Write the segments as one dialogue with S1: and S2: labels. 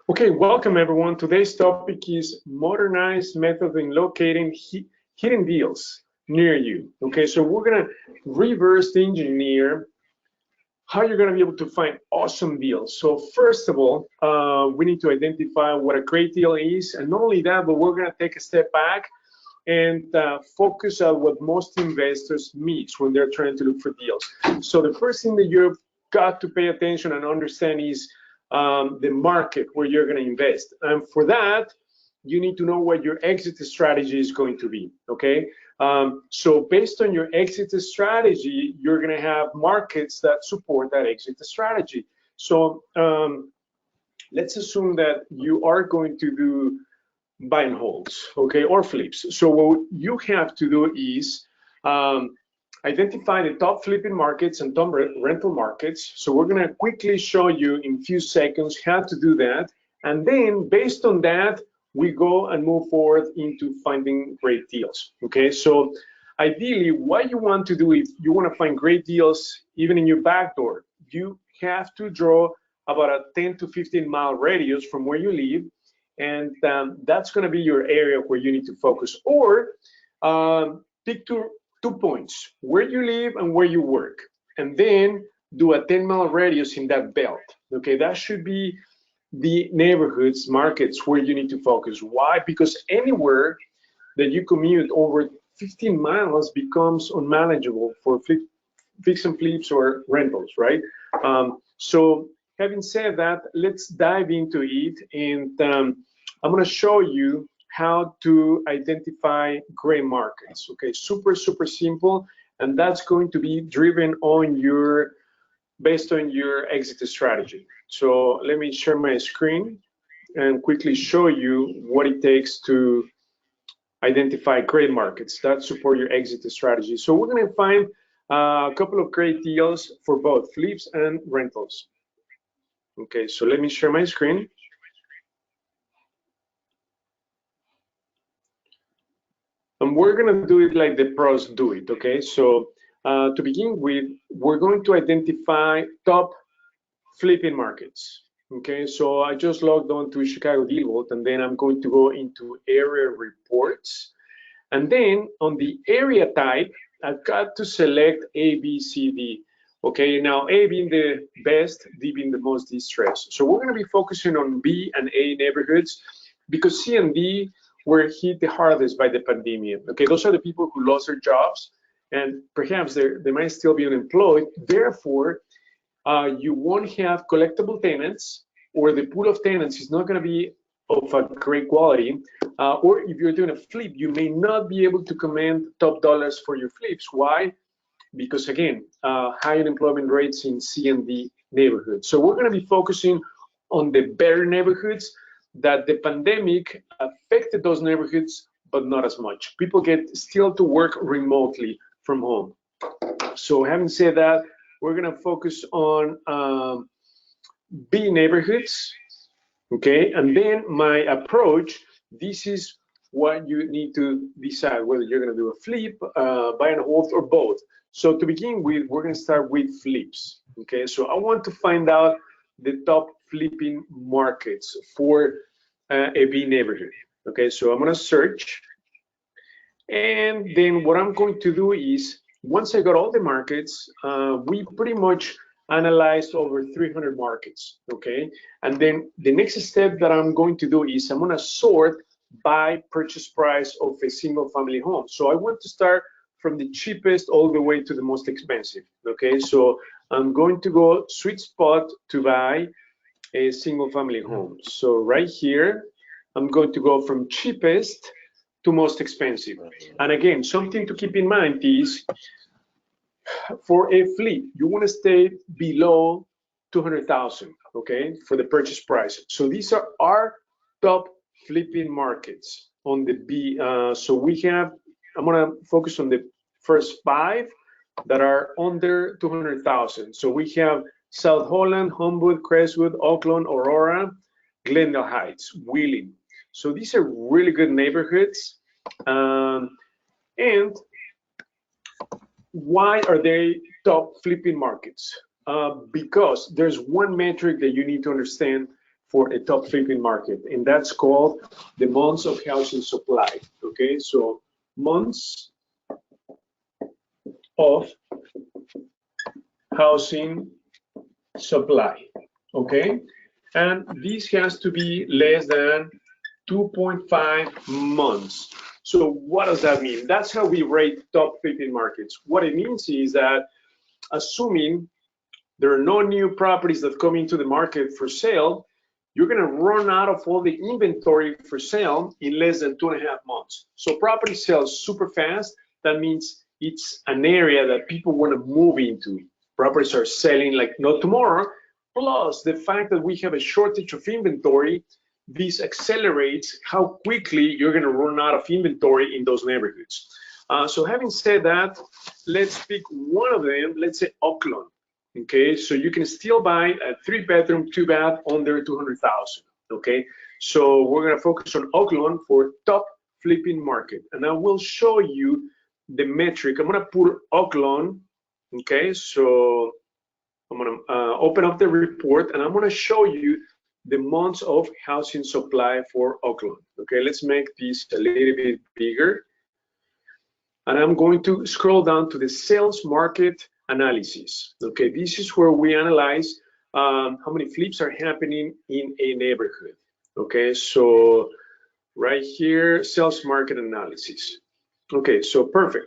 S1: Okay, welcome everyone. Today's topic is modernized method in locating hidden deals near you. Okay, so we're gonna reverse engineer how you're gonna be able to find awesome deals. So first of all, we need to identify what a great deal is, and not only that, but we're gonna take a step back and focus on what most investors miss when they're trying to look for deals. So the first thing that you've got to pay attention and understand is the market where you're going to invest. And for that, you need to know what your exit strategy is going to be, okay? So based on your exit strategy, you're going to have markets that support that exit strategy. So let's assume that you are going to do buy and holds, okay, or flips. So what you have to do is identify the top flipping markets and top rental markets. So we're gonna quickly show you in a few seconds how to do that. And then based on that, we go and move forward into finding great deals, okay? So ideally, what you want to do if you wanna find great deals, even in your back door, you have to draw about a 10 to 15 mile radius from where you live. And that's gonna be your area where you need to focus. Or pick two points, where you live and where you work, and then do a 10-mile radius in that belt. Okay, that should be the neighborhoods, markets where you need to focus. Why? Because anywhere that you commute over 15 miles becomes unmanageable for fix and flips or rentals, right? So having said that, let's dive into it, and I'm going to show you how to identify gray markets. Okay, super simple, and that's going to be driven on based on your exit strategy. So let me share my screen and quickly show you what it takes to identify great markets that support your exit strategy. So we're going to find a couple of great deals for both flips and rentals. Okay, so let me share my screen. And we're going to do it like the pros do it, okay? So to begin with, we're going to identify top flipping markets, okay? So I just logged on to ChicagoDealVault, and then I'm going to go into area reports. And then on the area type, I've got to select A, B, C, D. Okay, now A being the best, D being the most distressed. So we're going to be focusing on B and A neighborhoods because C and D were hit the hardest by the pandemic. Okay, those are the people who lost their jobs, and perhaps they might still be unemployed. Therefore, you won't have collectible tenants, or the pool of tenants is not going to be of a great quality. Or if you're doing a flip, you may not be able to command top dollars for your flips. Why? Because again, high unemployment rates in C and D neighborhoods. So we're going to be focusing on the better neighborhoods that the pandemic affected those neighborhoods, but not as much. People get still to work remotely from home. So having said that, we're gonna focus on B neighborhoods, okay? And then my approach, this is what you need to decide, whether you're gonna do a flip, buy and hold, or both. So to begin with, we're gonna start with flips, okay? So I want to find out the top flipping markets for a B neighborhood. Okay, so I'm gonna search, and then what I'm going to do is, once I got all the markets, we pretty much analyzed over 300 markets, okay? And then the next step that I'm going to do is I'm gonna sort by purchase price of a single family home. So I want to start from the cheapest all the way to the most expensive, okay? So I'm going to go sweet spot to buy a single family home. So right here, I'm going to go from cheapest to most expensive. And again, something to keep in mind is for a flip, you want to stay below 200,000, okay, for the purchase price. So these are our top flipping markets on the B. So we have, I'm gonna focus on the first 5 that are under 200,000. So we have SouthHolland, Homewood, Crestwood, Oakland, Aurora, Glendale Heights, Wheeling. So these are really good neighborhoods. And why are they top flipping markets? Because there's one metric that you need to understand for a top flipping market, and that's called the months of housing supply. Okay, so months of housing supply. Okay, and this has to be less than 2.5 months. So what does that mean? That's how we rate top flipping markets. What it means is that assuming there are no new properties that come into the market for sale, you're going to run out of all the inventory for sale in less than 2.5 months. So property sells super fast. That means it's an area that people want to move into. Properties are selling like not tomorrow. Plus the fact that we have a shortage of inventory, this accelerates how quickly you're going to run out of inventory in those neighborhoods. So having said that, let's pick one of them. Let's say Oakland. Okay, so you can still buy a 3-bedroom, 2-bath under 200,000. Okay, so we're going to focus on Oakland for top flipping market, and I will show you the metric. I'm going to put Oakland. Okay, so I'm going to open up the report, and I'm going to show you the months of housing supply for Oakland. Okay, let's make this a little bit bigger, and I'm going to scroll down to the sales market analysis. Okay, this is where we analyze how many flips are happening in a neighborhood. Okay, so right here, sales market analysis. Okay, so perfect.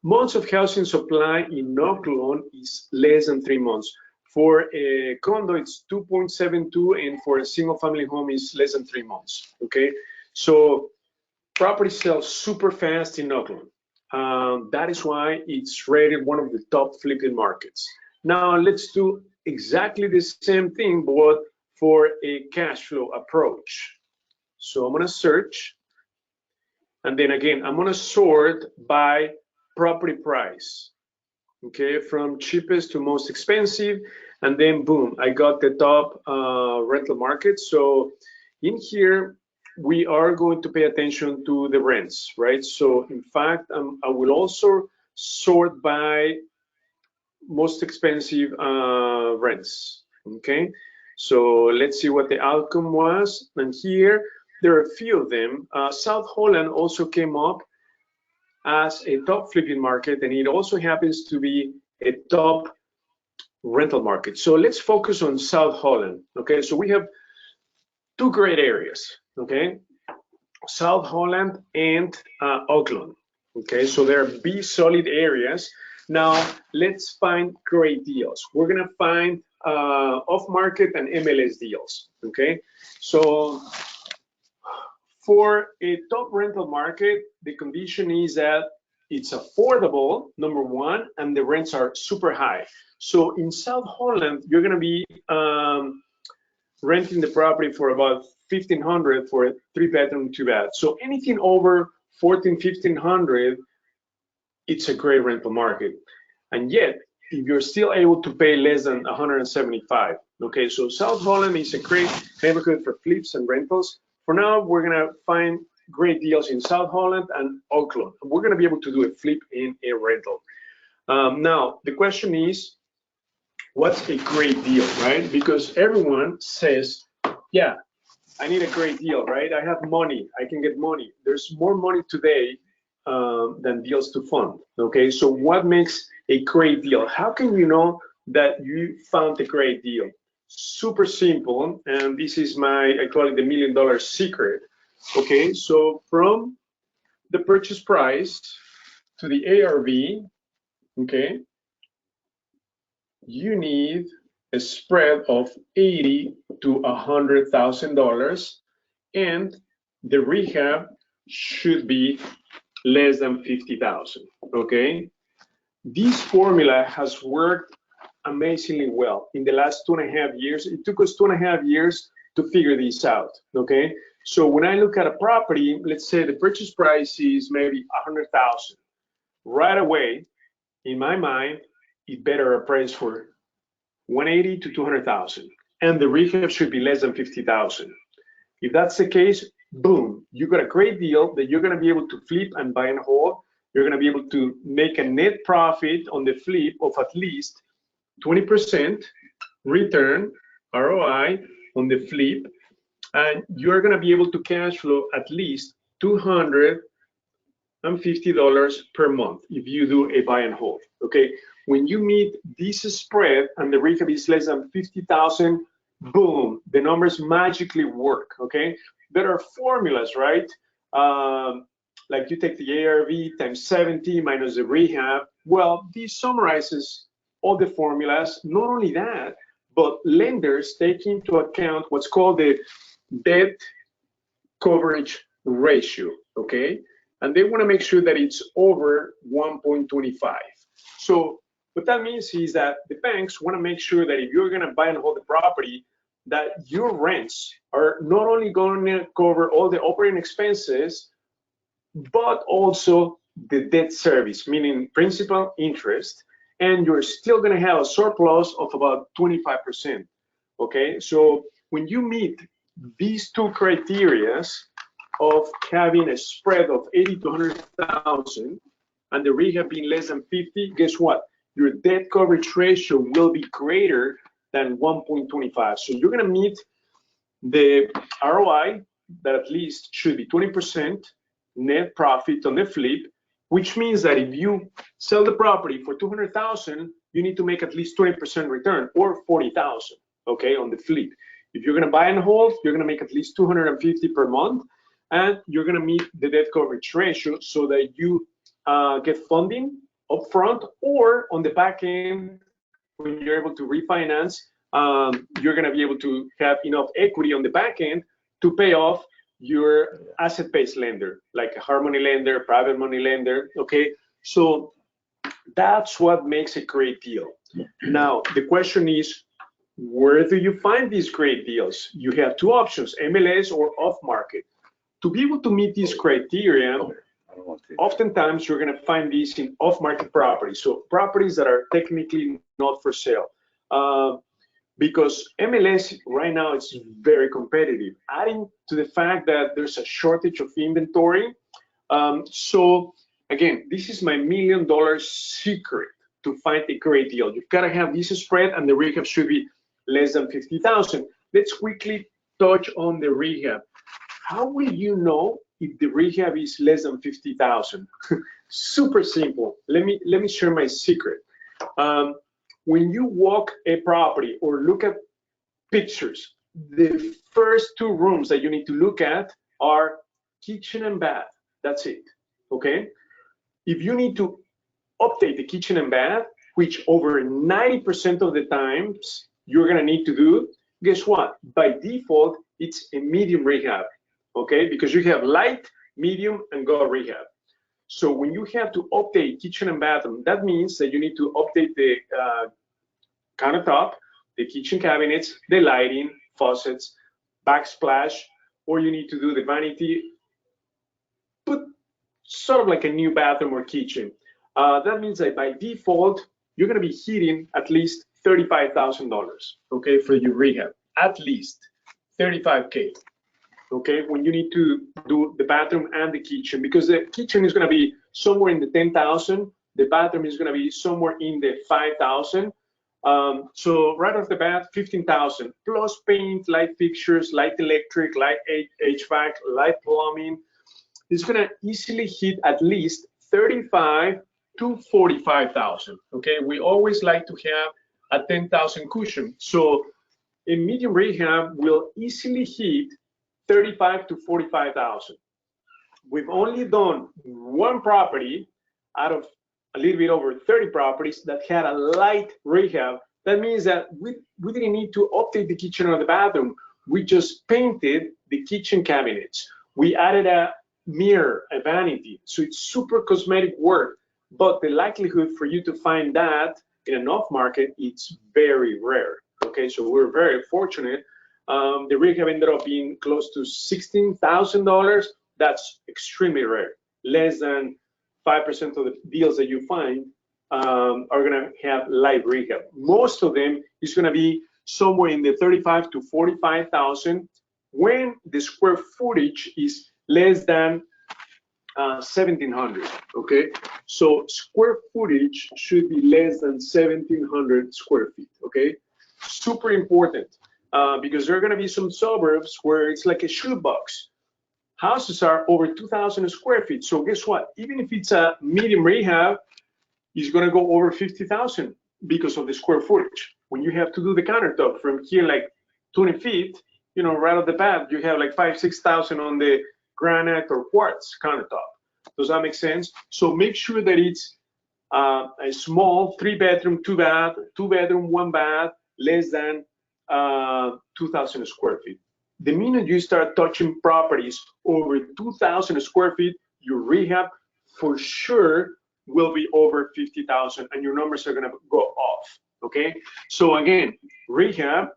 S1: Months of housing supply in Oakland is less than 3 months. For a condo, it's 2.72, and for a single family home is less than 3 months. Okay, so property sells super fast in Oakland. That is why it's rated one of the top flipping markets. Now let's do exactly the same thing, but for a cash flow approach. So I'm going to search, and then again, I'm going to sort by property price. Okay, from cheapest to most expensive, and then boom, I got the top rental market. So in here, we are going to pay attention to the rents, right? So in fact, I will also sort by most expensive rents. Okay, so let's see what the outcome was. And here there are a few of them. SouthHolland also came up as a top flipping market, and it also happens to be a top rental market. So let's focus on SouthHolland. Okay, so we have two great areas. Okay, SouthHolland and Oakland. Okay, so they're B solid areas. Now let's find great deals. We're gonna find off-market and MLS deals. Okay, so for a top rental market, the condition is that it's affordable, number one, and the rents are super high. So in SouthHolland, you're gonna be renting the property for about $1,500 for a 3-bedroom, 2-bath. So anything over $1,400, it's a great rental market. And yet, if you're still able to pay less than $175, okay, so SouthHolland is a great neighborhood for flips and rentals. For now, we're gonna find great deals in SouthHolland and Oakland. We're gonna be able to do a flip in a rental. Now, the question is, what's a great deal, right? Because everyone says, yeah, I need a great deal, right? I have money, I can get money. There's more money today than deals to fund, okay? So what makes a great deal? How can you know that you found a great deal? Super simple, and this is I call it the $1 million secret, okay? So from the purchase price to the ARV, okay, you need a spread of $80,000 to $100,000, and the rehab should be less than $50,000. Okay, this formula has worked amazingly well in the last 2.5 years. It took us 2.5 years to figure this out. Okay, so when I look at a property, let's say the purchase price is maybe $100,000. Right away, in my mind, it better appraise for $180,000 to $200,000, and the rehab should be less than $50,000. If that's the case, boom, you got a great deal that you're going to be able to flip and buy and hold. You're going to be able to make a net profit on the flip of at least 20% return ROI on the flip, and you're going to be able to cash flow at least $250 per month if you do a buy and hold. Okay, when you meet this spread and the rehab is less than 50,000, boom, the numbers magically work. Okay, there are formulas, right? Like you take the ARV times 70 minus the rehab. Well, this summarizes all the formulas. Not only that, but lenders take into account what's called the debt coverage ratio, okay? And they want to make sure that it's over 1.25. So what that means is that the banks want to make sure that if you're going to buy and hold the property, that your rents are not only going to cover all the operating expenses, but also the debt service, meaning principal, interest, and you're still going to have a surplus of about 25%. Okay, so when you meet these two criteria of having a spread of 80 to 100,000 and the rehab being less than 50, guess what? Your debt coverage ratio will be greater than 1.25. So you're going to meet the ROI that at least should be 20% net profit on the flip, which means that if you sell the property for 200,000, you need to make at least 20% return, or 40,000, okay, on the flip. If you're going to buy and hold, you're going to make at least 250 per month, and you're going to meet the debt coverage ratio so that you get funding upfront, or on the back end, when you're able to refinance, you're going to be able to have enough equity on the back end to pay off your asset-based lender, like a hard money lender, private money lender, okay? So that's what makes a great deal. Now, the question is, where do you find these great deals? You have two options, MLS or off-market. To be able to meet these criteria, oftentimes you're going to find these in off-market properties, so properties that are technically not for sale. Because MLS right now is very competitive, adding to the fact that there's a shortage of inventory. So again, this is my $1 million secret to find a great deal. You've got to have this spread, and the rehab should be less than 50,000. Let's quickly touch on the rehab. How will you know if the rehab is less than 50,000? Super simple. Let me share my secret. When you walk a property or look at pictures, the first two rooms that you need to look at are kitchen and bath. That's it, okay? If you need to update the kitchen and bath, which over 90% of the times you're gonna need to do, guess what? By default, it's a medium rehab, okay? Because you have light, medium, and gold rehab. So when you have to update kitchen and bathroom, that means that you need to update the countertop, the kitchen cabinets, the lighting, faucets, backsplash, or you need to do the vanity, put sort of like a new bathroom or kitchen. That means that by default, you're going to be hitting at least $35,000, okay, for your rehab, at least 35K. Okay, when you need to do the bathroom and the kitchen, because the kitchen is going to be somewhere in the 10,000, the bathroom is going to be somewhere in the 5,000. So right off the bat, 15,000 plus paint, light fixtures, light electric, light HVAC, light plumbing. It's going to easily hit at least 35 to 45,000. Okay, we always like to have a 10,000 cushion. So a medium rehab will easily hit 35 to 45,000. We've only done one property out of a little bit over 30 properties that had a light rehab. That means that we didn't need to update the kitchen or the bathroom. We just painted the kitchen cabinets. We added a mirror, a vanity. So it's super cosmetic work, but the likelihood for you to find that in an off market, it's very rare. Okay, so we're very fortunate. The rehab ended up being close to $16,000. That's extremely rare. Less than 5% of the deals that you find are going to have light rehab. Most of them is going to be somewhere in the 35 to 45,000 when the square footage is less than 1,700. Okay, so square footage should be less than 1,700 square feet. Okay, super important. because there are going to be some suburbs where it's like a shoebox. Houses are over 2,000 square feet. So guess what? Even if it's a medium rehab, it's going to go over 50,000 because of the square footage. When you have to do the countertop from here, like 20 feet, you know, right off the bat, you have like 5,000–6,000 on the granite or quartz countertop. Does that make sense? So make sure that it's a small 3-bedroom, 2-bath, 2-bedroom, 1-bath, less than 2,000 square feet. The minute you start touching properties over 2,000 square feet, your rehab for sure will be over 50,000, and your numbers are going to go off. Okay. So again, rehab,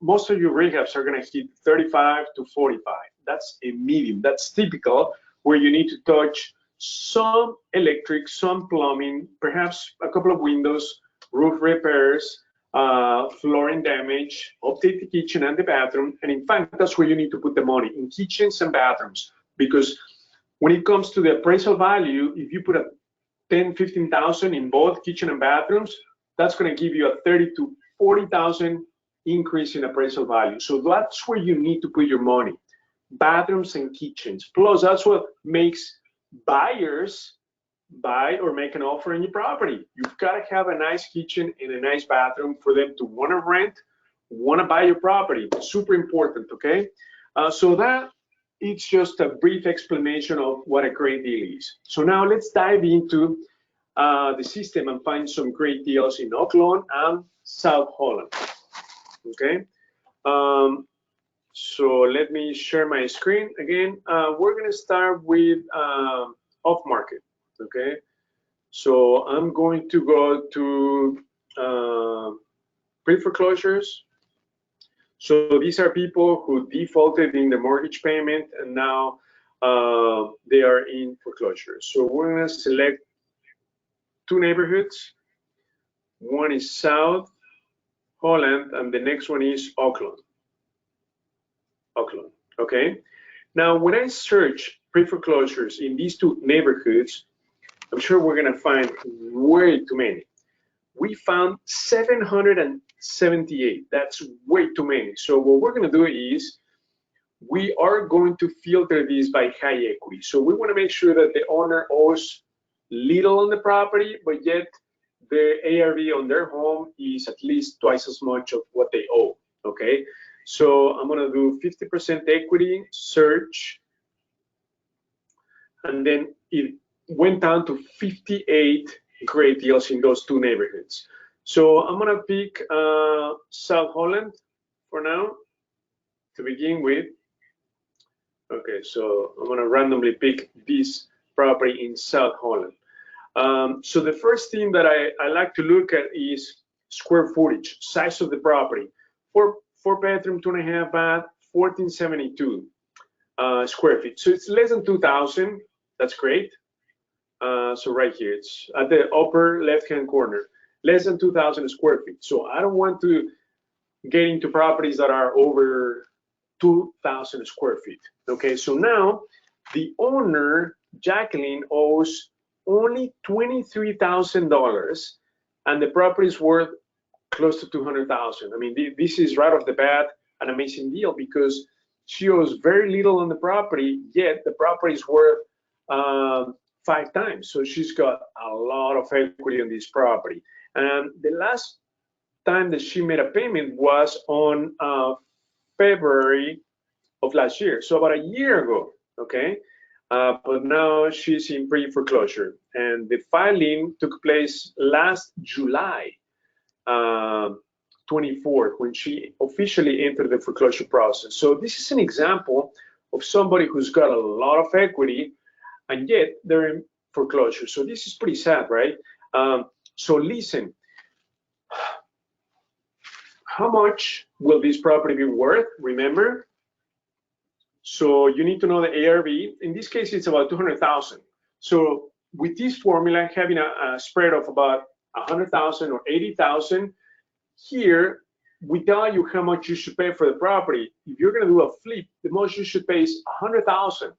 S1: most of your rehabs are going to hit 35 to 45. That's a medium. That's typical, where you need to touch some electric, some plumbing, perhaps a couple of windows, roof repairs, flooring damage, update the kitchen and the bathroom. And in fact, that's where you need to put the money, in kitchens and bathrooms, because when it comes to the appraisal value, if you put a 10–15,000 in both kitchen and bathrooms, that's going to give you a 30 to 40,000 increase in appraisal value. So that's where you need to put your money, bathrooms and kitchens. Plus, that's what makes buyers buy or make an offer on your property. You've got to have a nice kitchen and a nice bathroom for them to want to rent, want to buy your property. Super important, okay? So that it's just a brief explanation of what a great deal is. So now let's dive into the system and find some great deals in Oakland and SouthHolland. Okay. So let me share my screen again. We're going to start with off market. Okay. So I'm going to go to pre-foreclosures. So these are people who defaulted in the mortgage payment and now they are in foreclosure. So we're going to select 2 neighborhoods. One is SouthHolland and the next one is Oakland. Okay. Now, when I search pre-foreclosures in these 2 neighborhoods, I'm sure we're going to find way too many. We found 778. That's way too many. So what we're going to do is we are going to filter these by high equity. So we want to make sure that the owner owes little on the property, but yet the ARV on their home is at least twice as much of what they owe. Okay. So I'm going to do 50% equity, search, and then it went down to 58 great deals in those 2 neighborhoods. So I'm going to pick SouthHolland for now to begin with. Okay, so I'm going to randomly pick this property in SouthHolland. So the first thing that I like to look at is square footage, size of the property. 4-bedroom, 2.5-bath, 1,472 square feet. So it's less than 2,000. That's great. So right here, it's at the upper left-hand corner, less than 2,000 square feet. So I don't want to get into properties that are over 2,000 square feet. Okay, so now the owner, Jacqueline, owes only $23,000, and the property is worth close to 200,000. I mean, this is right off the bat an amazing deal because she owes very little on the property, yet the property is worth 5 times. So she's got a lot of equity on this property. And the last time that she made a payment was on February of last year, so about a year ago. Okay. But now she's in pre-foreclosure, and the filing took place last July 24th, when she officially entered the foreclosure process. So this is an example of somebody who's got a lot of equity, and yet they're in foreclosure. So this is pretty sad, right? So listen, how much will this property be worth? Remember, so you need to know the ARV. In this case, it's about 200,000. So with this formula, having a spread of about 100,000 or 80,000, here we tell you how much you should pay for the property. If you're going to do a flip, the most you should pay is 100,000.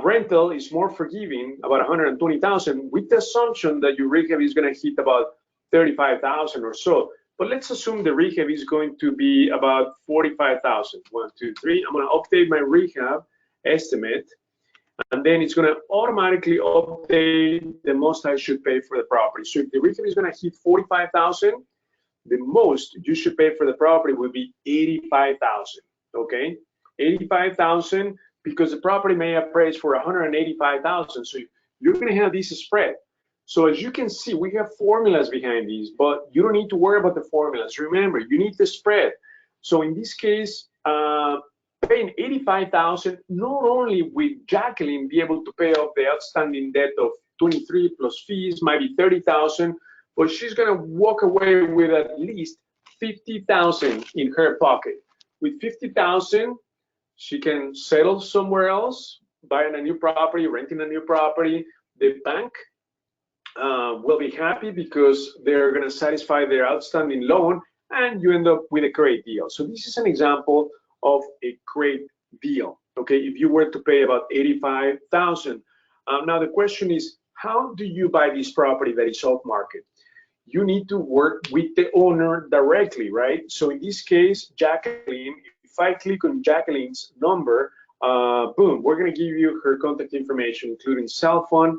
S1: Rental is more forgiving, about 120,000, with the assumption that your rehab is going to hit about 35,000 or so. but let's assume the rehab is going to be about 45,000. 1, 2, 3. I'm going to update my rehab estimate, and then it's going to automatically update the most I should pay for the property. So if the rehab is going to hit 45,000, the most you should pay for the property would be 85,000. Okay, 85,000, because the property may appraise for 185,000. So you're going to have this spread. So as you can see, we have formulas behind these, but you don't need to worry about the formulas. Remember, you need the spread. So in this case, paying 85,000, not only will Jacqueline be able to pay off the outstanding debt of 23 plus fees, might be 30,000, but she's going to walk away with at least 50,000 in her pocket. With 50,000, she can settle somewhere else, buying a new property, renting a new property. The bank will be happy because they're going to satisfy their outstanding loan, and you end up with a great deal. So this is an example of a great deal. Okay, if you were to pay about 85,000. Now the question is, how do you buy this property that is off market? You need to work with the owner directly, right? So in this case, Jacqueline, if I click on Jacqueline's number, boom, we're going to give you her contact information, including cell phone.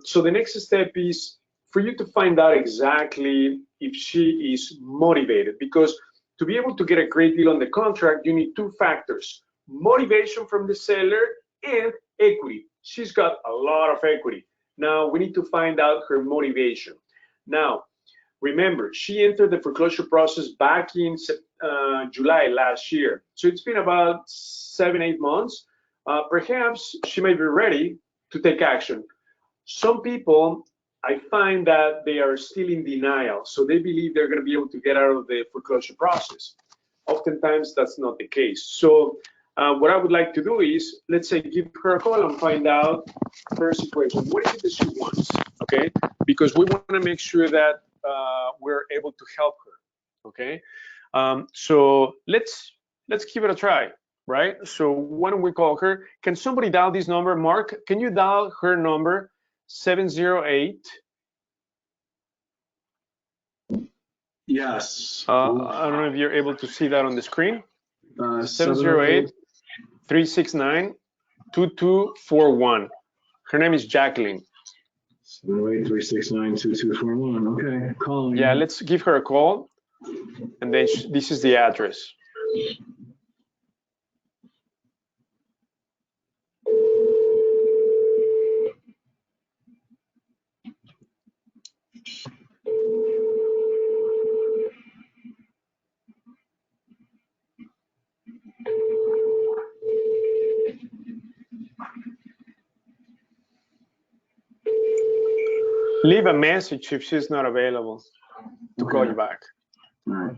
S1: So the next step is for you to find out exactly if she is motivated, because to be able to get a great deal on the contract, you need two factors: motivation from the seller and equity. She's got a lot of equity. Now we need to find out her motivation. Now, remember, she entered the foreclosure process back in July last year. So it's been about 7-8 months. Perhaps she may be ready to take action. Some people, I find that they are still in denial. So they believe they're going to be able to get out of the foreclosure process. Oftentimes, that's not the case. So what I would like to do is, let's say, give her a call and find out her situation. What is it that she wants? Okay, because we want to make sure that we're able to help her. Okay, so let's give it a try, right? So why don't we call her? Can somebody dial this number? Mark, can you dial her number? 708.
S2: Yes.
S1: I don't know if you're able to see that on the screen. 708-369-2241. Her name is Jacqueline.
S2: 708-369-2241. Okay, calling.
S1: Yeah, let's give her a call. And then this is the address. Leave a message if she's not available to call you back.
S2: All right.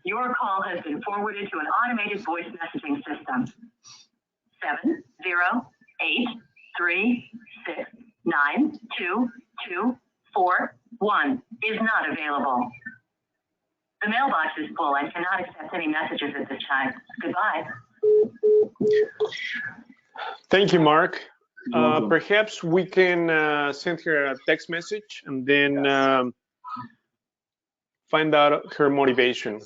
S3: Your call has been forwarded to an automated voice messaging system. 708-369-2241 is not available. The mailbox is full and cannot accept any messages at this time. Goodbye.
S1: Thank you, Mark. Perhaps we can send her a text message and then find out her motivation.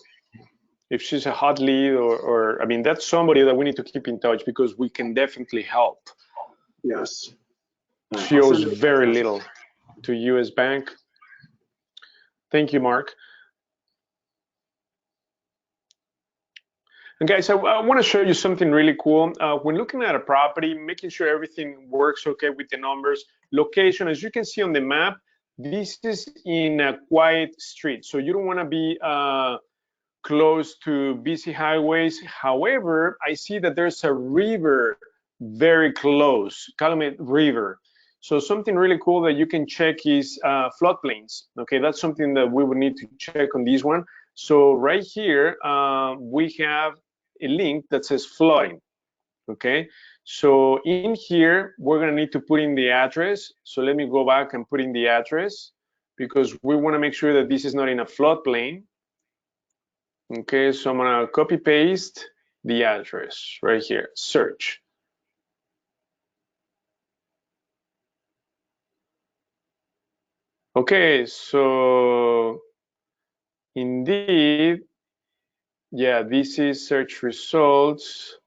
S1: If she's a hot lead, or I mean, that's somebody that we need to keep in touch, because we can definitely help.
S2: Yes.
S1: She owes very little to US Bank. Thank you, Mark. And guys, I want to show you something really cool. When looking at a property, making sure everything works okay with the numbers, location, as you can see on the map, this is in a quiet street. So you don't want to be close to busy highways. However, I see that there's a river very close, Calumet River. So something really cool that you can check is floodplains. Okay, that's something that we would need to check on this one. So right here, we have a link that says flooding. Okay, so in here, we're gonna need to put in the address. So let me go back and put in the address, because we wanna make sure that this is not in a floodplain. Okay, so I'm gonna copy paste the address right here, search. Okay, so indeed, yeah, this is search results.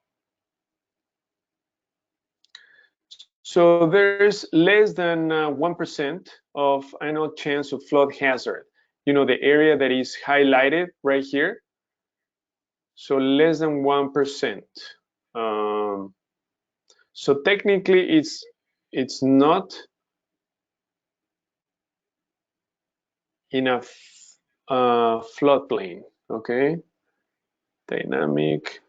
S1: So there's less than 1% of annual chance of flood hazard. You know, the area that is highlighted right here. So less than 1%. So technically, it's not enough floodplain. Okay, dynamic.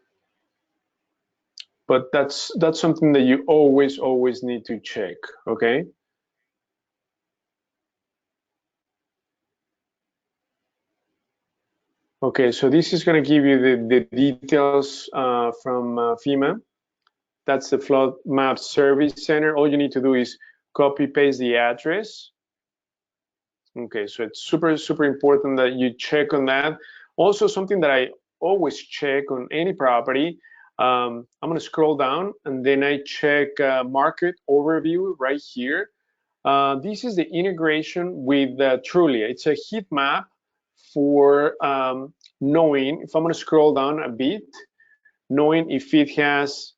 S1: But that's something that you always need to check. Okay. Okay, so this is going to give you the details from FEMA. That's the Flood Map Service Center. All you need to do is copy paste the address. Okay, so it's super important that you check on that. Also, something that I always check on any property, I'm going to scroll down and then I check market overview right here. This is the integration with Trulia. It's a heat map for knowing, if I'm going to scroll down a bit, knowing if it's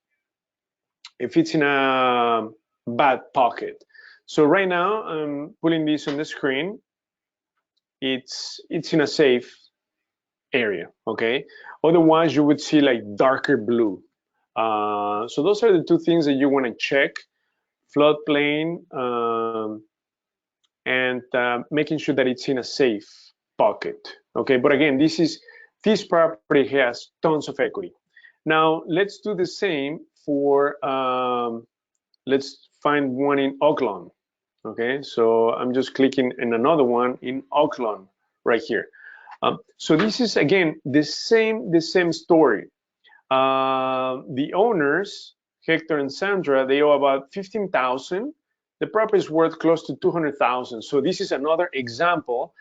S1: in a bad pocket. So right now I'm putting this on the screen. It's in a safe area, okay? Otherwise you would see like darker blue. So those are the two things that you want to check: floodplain and making sure that it's in a safe pocket. Okay, but again, this property has tons of equity. Now let's do the same for let's find one in Oakland. Okay, so I'm just clicking in another one in Oakland right here. So this is again the same story. The owners, Hector and Sandra, they owe about $15,000. The property is worth close to $200,000. So this is another example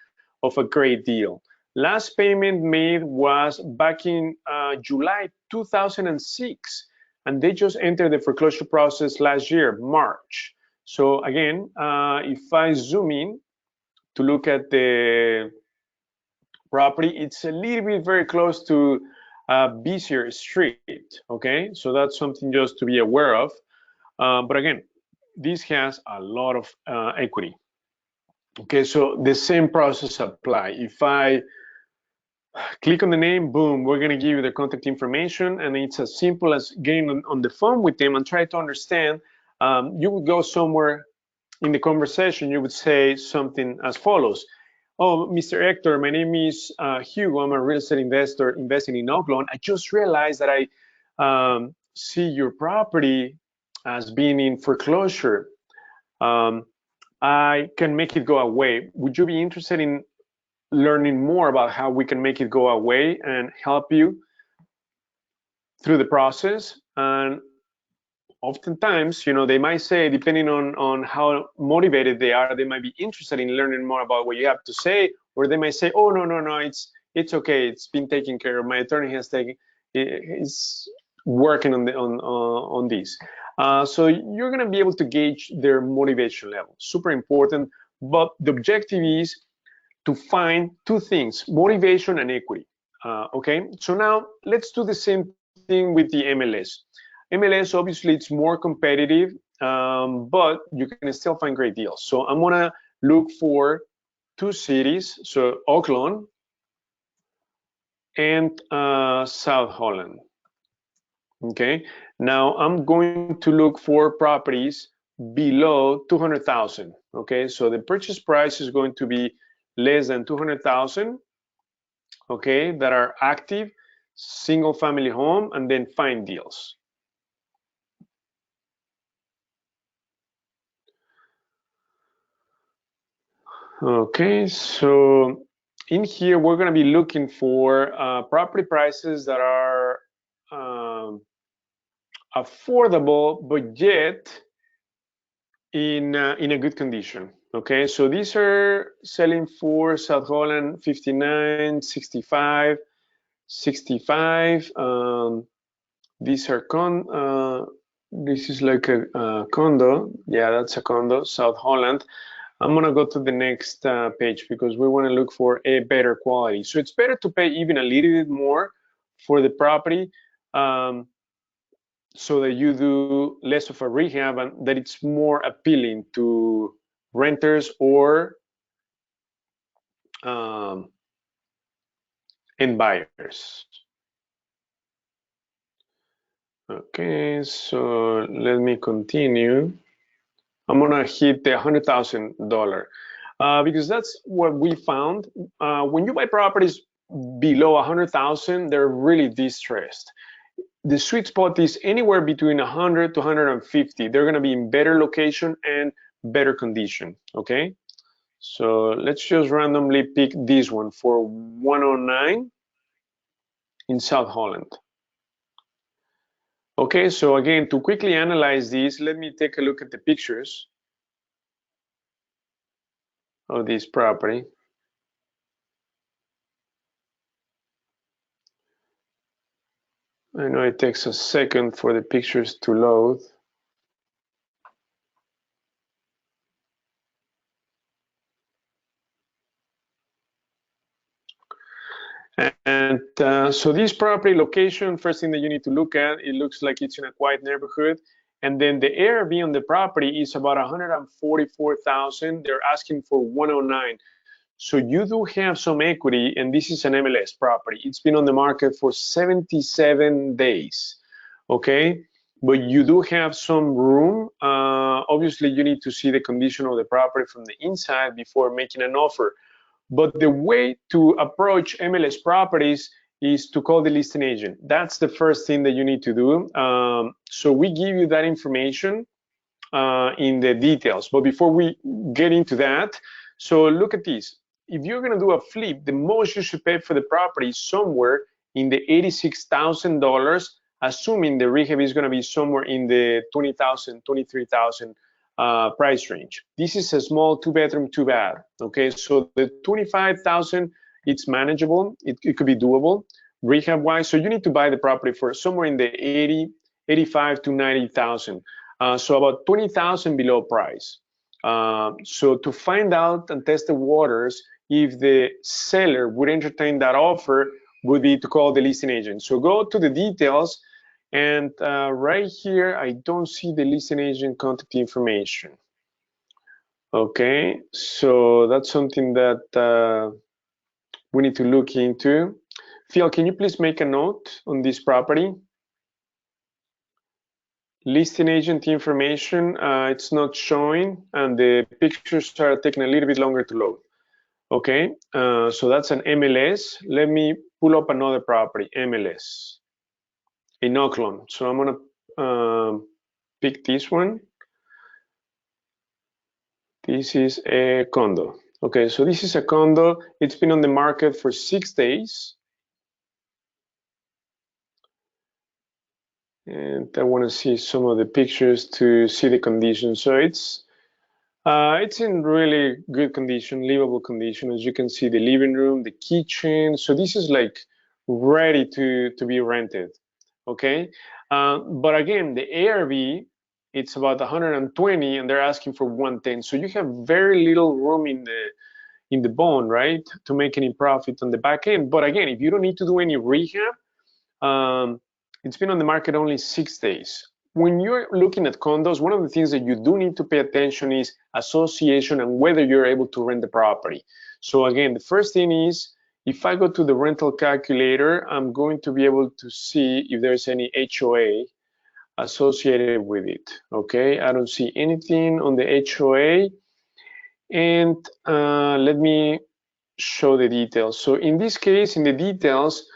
S1: of a great deal. Last payment made was back in July 2006, and they just entered the foreclosure process last year, March. So again, if I zoom in to look at the property, it's a little bit very close to busier street. Okay, so that's something just to be aware of. But again, this has a lot of equity. Okay, so the same process apply. If I click on the name, boom, we're going to give you the contact information, and it's as simple as getting on the phone with them and try to understand. You would go somewhere in the conversation, you would say something as follows: oh, Mr. Hector, my name is Hugo. I'm a real estate investor investing in Oakland. I just realized that I see your property as being in foreclosure. I can make it go away. Would you be interested in learning more about how we can make it go away and help you through the process? And oftentimes, you know, they might say, depending on how motivated they are, they might be interested in learning more about what you have to say, or they might say, oh, no, it's okay, it's been taken care of. My attorney is working on this. So you're going to be able to gauge their motivation level. Super important. But the objective is to find two things: motivation and equity. Okay, so now let's do the same thing with the MLS. MLS, obviously, it's more competitive, but you can still find great deals. So I'm gonna look for two cities, so Oakland and SouthHolland. Okay, now I'm going to look for properties below 200,000. Okay, so the purchase price is going to be less than 200,000. Okay, that are active, single family home, and then find deals. Okay, so in here we're going to be looking for property prices that are affordable, but yet in a good condition. Okay, so these are selling for SouthHolland 59, 65, 65. These are this is like a condo. Yeah, that's a condo, SouthHolland. I'm gonna go to the next page because we want to look for a better quality. So it's better to pay even a little bit more for the property, so that you do less of a rehab and that it's more appealing to renters or and buyers. Okay, so let me continue. I'm gonna hit the $100,000 because that's what we found. When you buy properties below 100,000, they're really distressed. The sweet spot is anywhere between 100 to 150. They're gonna be in better location and better condition. Okay, so let's just randomly pick this one for 109 in SouthHolland. Okay, so again, to quickly analyze this, let me take a look at the pictures of this property. I know it takes a second for the pictures to load. And so this property location, first thing that you need to look at, it looks like it's in a quiet neighborhood. And then the ARV on the property is about 144,000. They're asking for 109. So you do have some equity, and this is an MLS property. It's been on the market for 77 days, okay? But you do have some room. Obviously, you need to see the condition of the property from the inside before making an offer. But the way to approach MLS properties is to call the listing agent. That's the first thing that you need to do. So we give you that information in the details. But before we get into that, so look at this. If you're gonna do a flip, the most you should pay for the property is somewhere in the $86,000, assuming the rehab is gonna be somewhere in the $20,000, $23,000 price range. This is a small 2-bedroom, 2-bath. Okay, so the $25,000, it's manageable. It could be doable rehab-wise. So you need to buy the property for somewhere in the 85 to 90,000. So about 20,000 below price. So to find out and test the waters, if the seller would entertain that offer, would be to call the listing agent. So go to the details, and right here, I don't see the listing agent contact information. Okay, so that's something that we need to look into. Phil, can you please make a note on this property? Listing agent information, it's not showing, and the pictures are taking a little bit longer to load. Okay, so that's an MLS. Let me pull up another property, MLS, in Oakland. So I'm gonna pick this one. This is a condo. Okay, so this is a condo. It's been on the market for 6 days. And I want to see some of the pictures to see the condition. So it's in really good condition, livable condition. As you can see, the living room, the kitchen. So this is like ready to be rented. Okay, but again, the ARV, it's about 120, and they're asking for 110. So you have very little room in the bond, right, to make any profit on the back end. But again, if you don't need to do any rehab, it's been on the market only 6 days. When you're looking at condos, one of the things that you do need to pay attention is association and whether you're able to rent the property. So again, the first thing is, if I go to the rental calculator, I'm going to be able to see if there's any HOA associated with it. Okay, I don't see anything on the HOA. And let me show the details. So in this case, in the details,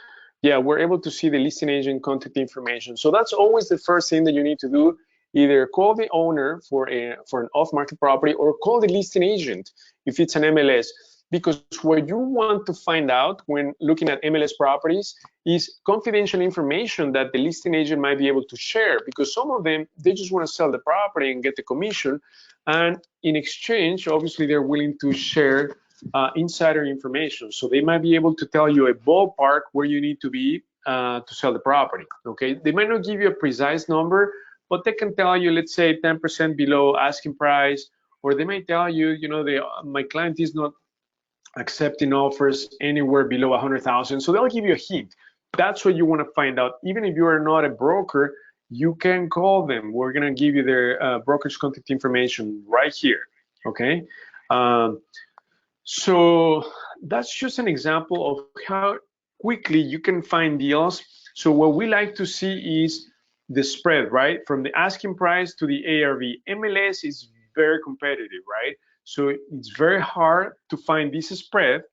S1: yeah, we're able to see the listing agent contact information. So that's always the first thing that you need to do. Either call the owner for an off-market property, or call the listing agent if it's an MLS. Because what you want to find out when looking at MLS properties is confidential information that the listing agent might be able to share, because some of them, they just want to sell the property and get the commission. And in exchange, obviously, they're willing to share insider information. So they might be able to tell you a ballpark where you need to be to sell the property. Okay, they might not give you a precise number, but they can tell you, let's say 10% below asking price, or they may tell you, you know, my client is not accepting offers anywhere below 100,000. So they'll give you a hint. That's what you want to find out. Even if you are not a broker, you can call them. We're going to give you their brokerage contact information right here. Okay. So that's just an example of how quickly you can find deals. So what we like to see is the spread, right? From the asking price to the ARV. MLS is very competitive, right? So it's very hard to find this spread.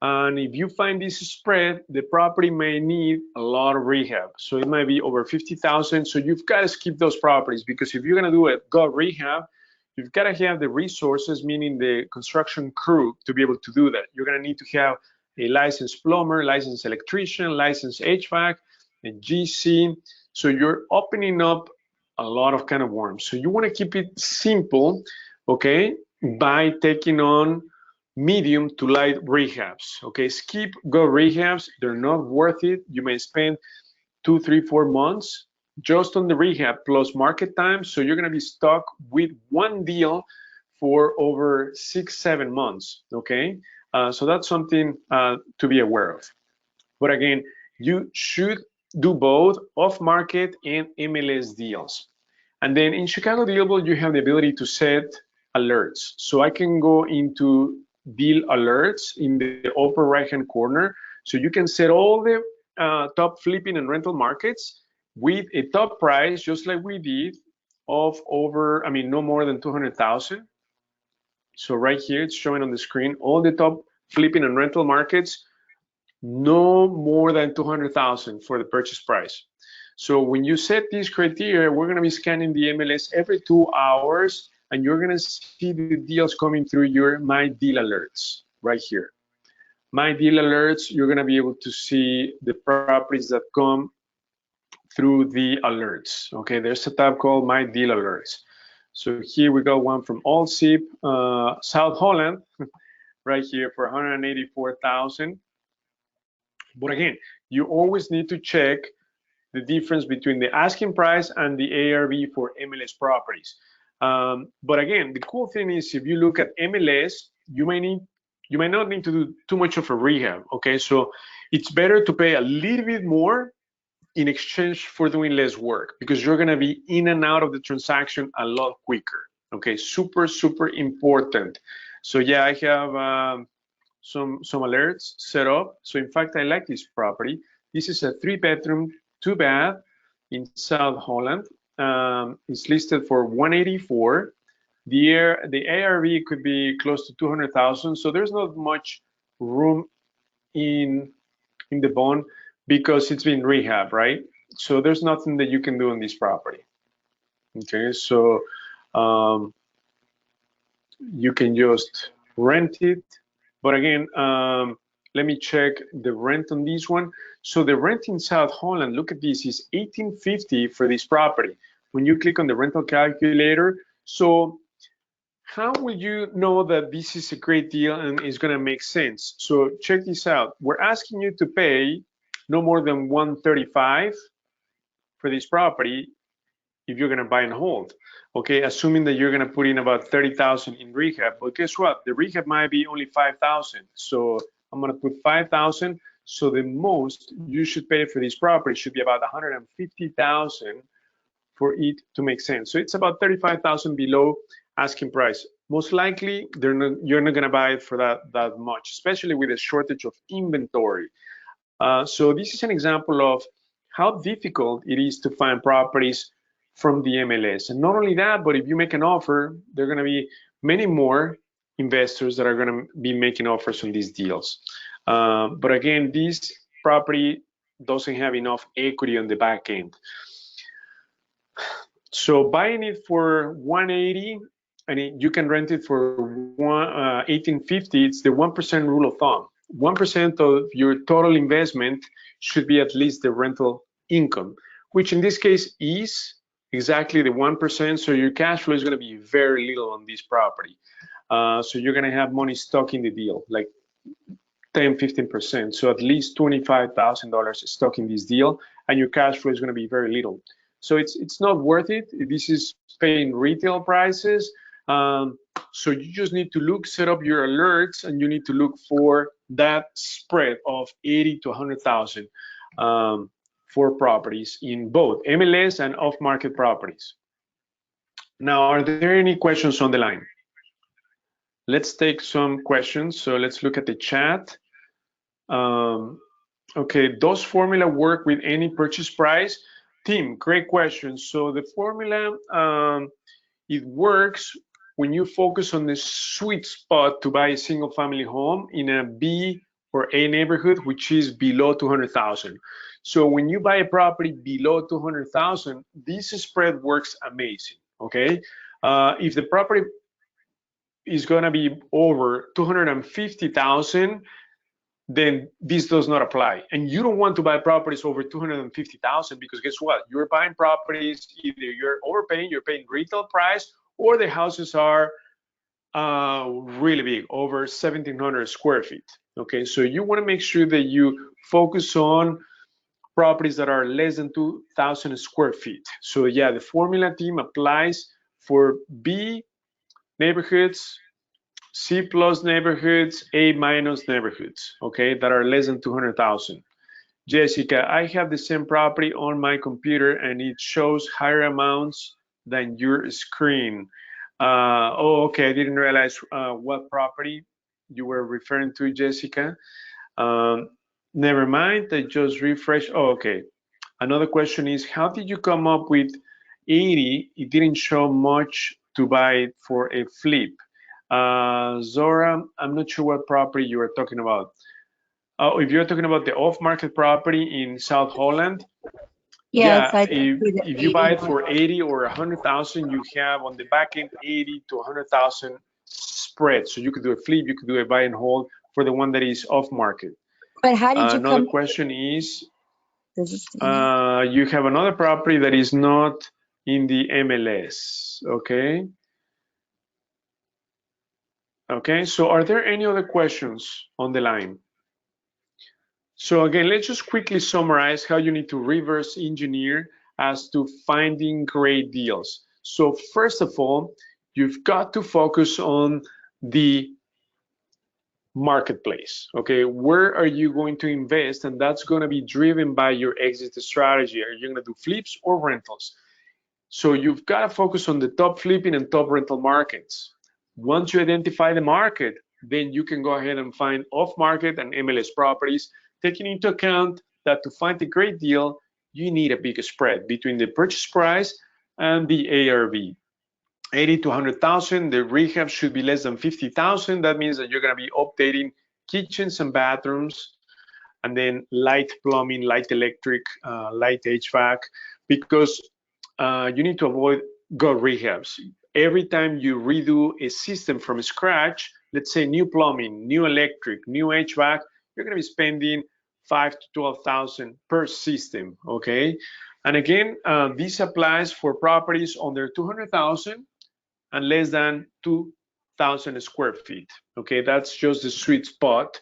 S1: And if you find this spread, the property may need a lot of rehab. So it might be over 50,000. So you've got to skip those properties, because if you're going to do a gut rehab, you've got to have the resources, meaning the construction crew, to be able to do that. You're going to need to have a licensed plumber, licensed electrician, licensed HVAC, a GC. So you're opening up a lot of kind of worms. So you want to keep it simple, okay, by taking on medium to light rehabs. Okay, skip go rehabs. They're not worth it. You may spend 2, 3, 4 months just on the rehab plus market time. So you're going to be stuck with one deal for over 6, 7 months. Okay, so that's something to be aware of. But again, you should do both off-market and MLS deals. And then in ChicagoDealVault, you have the ability to set alerts. So I can go into deal alerts in the upper right-hand corner. So you can set all the top flipping and rental markets with a top price, just like we did, of over, I mean, no more than 200,000. So right here, it's showing on the screen, all the top flipping and rental markets, no more than 200,000 for the purchase price. So when you set these criteria, we're going to be scanning the MLS every 2 hours, and you're going to see the deals coming through your My Deal Alerts right here. My Deal Alerts, you're going to be able to see the properties that come through the alerts. Okay, there's a tab called My Deal Alerts. So here we got one from Allsip, SouthHolland, right here for 184,000. But again, you always need to check the difference between the asking price and the ARV for MLS properties. But again, the cool thing is, if you look at MLS, you might not need to do too much of a rehab. Okay, so it's better to pay a little bit more in exchange for doing less work, because you're going to be in and out of the transaction a lot quicker. Okay, super important. So yeah, I have some alerts set up. So in fact, I like this property. This is a 3-bedroom, 2-bath in SouthHolland. It's listed for 184. The ARV could be close to 200,000. So there's not much room in the bond, because it's been rehab, right? So there's nothing that you can do on this property. Okay, so you can just rent it. But again, let me check the rent on this one. So the rent in SouthHolland, look at this, is $1,850 for this property. When you click on the rental calculator, so how will you know that this is a great deal and is going to make sense? So check this out. We're asking you to pay no more than $135 for this property if you're going to buy and hold. Okay, assuming that you're going to put in about 30,000 in rehab. But guess what? The rehab might be only 5,000. So I'm going to put 5,000. So the most you should pay for this property should be about 150,000 for it to make sense. So it's about 35,000 below asking price. Most likely, you're not going to buy it for that much, especially with a shortage of inventory. So this is an example of how difficult it is to find properties from the MLS. And not only that, but if you make an offer, there are going to be many more investors that are going to be making offers on these deals. But again, this property doesn't have enough equity on the back end. So buying it for 180, and you can rent it for $1,850. It's the 1% rule of thumb. 1% of your total investment should be at least the rental income, which in this case is exactly the 1%. So your cash flow is going to be very little on this property. So you're going to have money stuck in the deal, like 10-15%. So at least $25,000 stuck in this deal, and your cash flow is going to be very little. So it's not worth it. This is paying retail prices. So you just need to set up your alerts, and you need to look for that spread of 80 to 100,000 for properties in both MLS and off-market properties. Now, are there any questions on the line? Let's take some questions. So let's look at the chat. Okay, does formula work with any purchase price? Tim, great question. So the formula, it works when you focus on the sweet spot to buy a single family home in a B or A neighborhood, which is below 200,000. So when you buy a property below 200,000, this spread works amazing, okay? If the property is gonna be over 250,000, then this does not apply. And you don't want to buy properties over 250,000, because guess what? You're buying properties, either you're overpaying, you're paying retail price, or the houses are really big, over 1,700 square feet. Okay, so you want to make sure that you focus on properties that are less than 2,000 square feet. So yeah, the formula, team, applies for B neighborhoods, C plus neighborhoods, A minus neighborhoods, okay, that are less than 200,000. Jessica, I have the same property on my computer and it shows higher amounts than your screen. Oh, okay, I didn't realize what property you were referring to, Jessica. Never mind, I just refreshed. Oh, okay. Another question is, how did you come up with 80? It didn't show much to buy for a flip. Zora, I'm not sure what property you are talking about. Oh, if you're talking about the off-market property in SouthHolland,
S4: Yes,
S1: yeah,
S4: I
S1: if you buy it for 80 or 100,000, you have on the back end 80 to 100,000 spread. So you could do a flip, you could do a buy and hold for the one that is off-market.
S4: But how did you
S1: Another
S4: come?
S1: question is,
S4: You
S1: you have another property that is not in the MLS, okay? Okay, so are there any other questions on the line? So again, let's just quickly summarize how you need to reverse engineer as to finding great deals. So first of all, you've got to focus on the marketplace, okay? Where are you going to invest? And that's going to be driven by your exit strategy. Are you going to do flips or rentals? So you've got to focus on the top flipping and top rental markets. Once you identify the market, then you can go ahead and find off-market and MLS properties, taking into account that to find a great deal, you need a big spread between the purchase price and the ARV. 80 to 100,000, the rehab should be less than 50,000. That means that you're gonna be updating kitchens and bathrooms, and then light plumbing, light electric, light HVAC, because you need to avoid gut rehabs. Every time you redo a system from scratch, let's say new plumbing, new electric, new HVAC, you're going to be spending 5 to 12,000 per system, okay? And again, this applies for properties under 200,000 and less than 2,000 square feet, okay? That's just the sweet spot.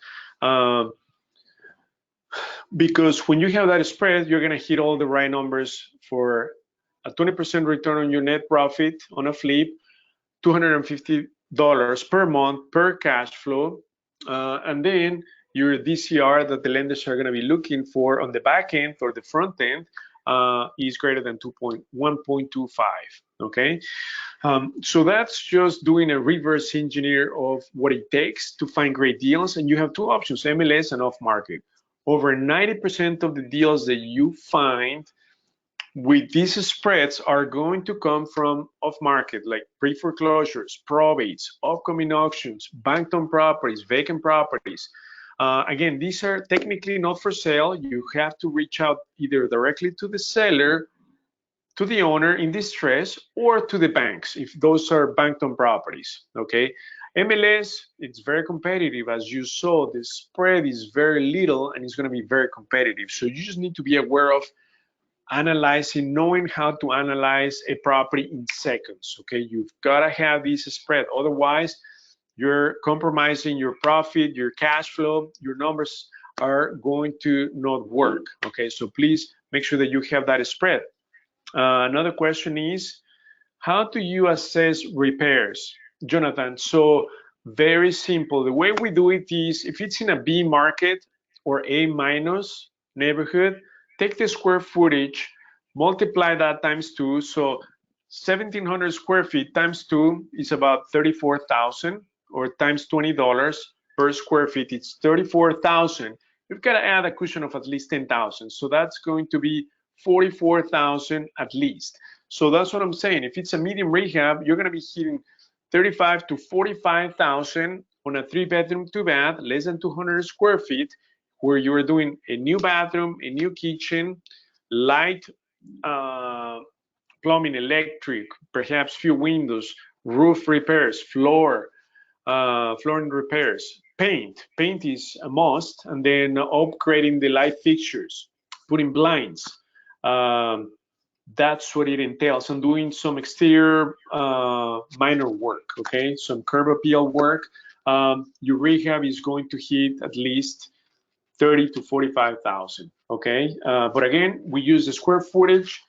S1: Because when you have that spread, you're going to hit all the right numbers for a 20% return on your net profit on a flip, $250 per month per cash flow, and then your DCR that the lenders are going to be looking for on the back end or the front end is greater than 1.25, okay? So that's just doing a reverse engineer of what it takes to find great deals, and you have two options, MLS and off-market. Over 90% of the deals that you find with these spreads are going to come from off-market, like pre-foreclosures, probates, upcoming auctions, banked-on properties, vacant properties. Again, these are technically not for sale. You have to reach out either directly to the seller, to the owner in distress, or to the banks if those are banked-on properties, okay? MLS, it's very competitive. As you saw, the spread is very little and it's going to be very competitive. So you just need to be aware of analyzing, knowing how to analyze a property in seconds, okay? You've got to have this spread. Otherwise, you're compromising your profit, your cash flow, your numbers are going to not work, okay? So please make sure that you have that spread. Another question is, How do you assess repairs, Jonathan? So very simple. The way we do it is if it's in a B market or A minus neighborhood, take the square footage, multiply that times 2. So 1,700 square feet times 2 is about 34,000, or times $20 per square feet. It's 34,000. You've got to add a cushion of at least 10,000. So that's going to be 44,000 at least. So that's what I'm saying. If it's a medium rehab, you're going to be hitting 35 to 45,000 on a 3-bedroom, 2-bath, less than 200 square feet, where you are doing a new bathroom, a new kitchen, light plumbing, electric, perhaps few windows, roof repairs, flooring repairs, paint. Paint is a must, and then upgrading the light fixtures, putting blinds. That's what it entails, and doing some exterior minor work, okay? Some curb appeal work. Your rehab is going to hit at least 30 to 45,000, okay? But again, we use the square footage,